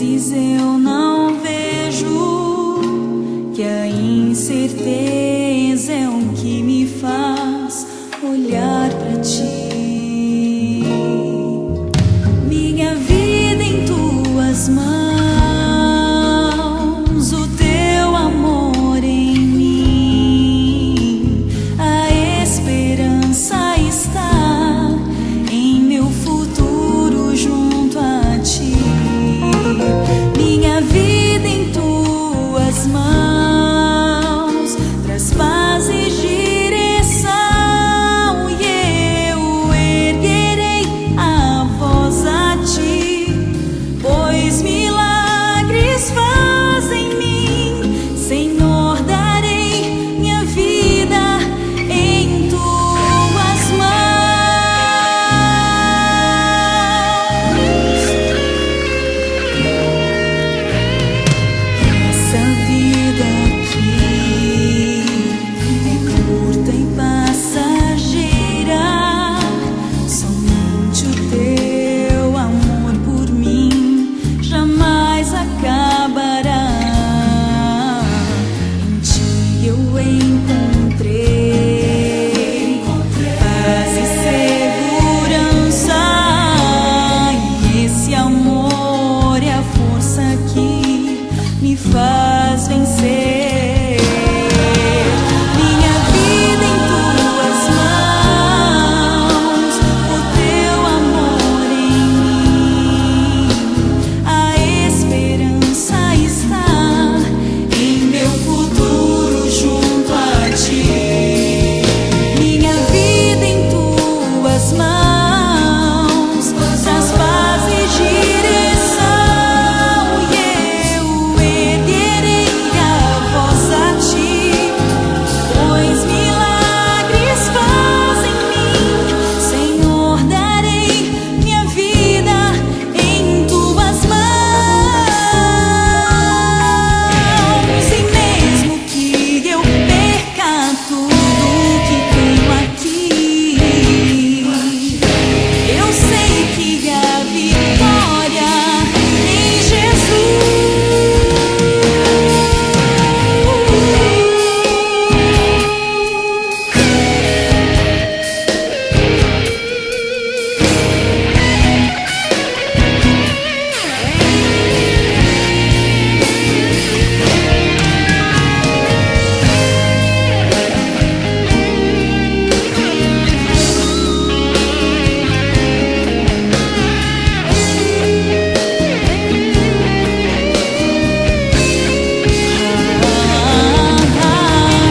vezes eu não vejo que a incerteza é o que me faz olhar pra ti. Minha vida em tuas mãos, o teu amor em mim, a esperança está em meu futuro junto a ti. Minha vida em tuas mãos traz paz e direção, e eu erguerei a voz a ti, pois milagres faz em mim. Senhor, darei minha vida em tuas mãos. Essa vida aqui é curta e passageira, somente o teu amor por mim jamais acabará. Em ti eu encontrei paz e segurança, e esse amor é a força que me faz vencer. Minha vida em tuas mãos, o teu amor em mim, a esperança está em meu futuro junto a ti. Minha vida em tuas mãos traz paz e direção, e eu erguerei a voz a ti, pois milagres faz em mim. Senhor, darei minha vida em tuas mãos. E mesmo que eu perca tudo que tenho aqui, eu sei que a vitória em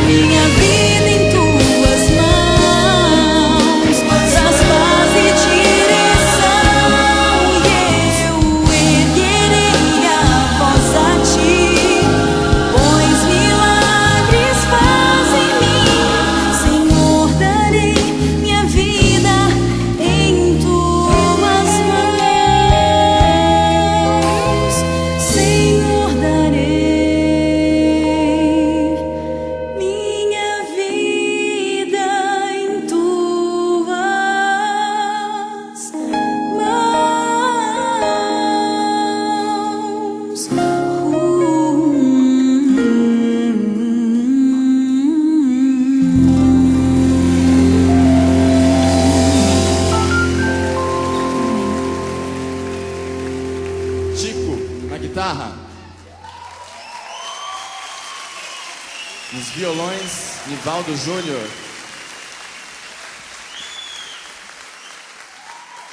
minha vida em tuas mãos traz paz e direção, e eu erguerei a voz a ti, pois milagres faz em mim. Senhor, darei minha vida em tuas mãos. Senhor, darei minha vida em tuas mãos. Chico na guitarra. Nos violões, Nivaldo Júnior.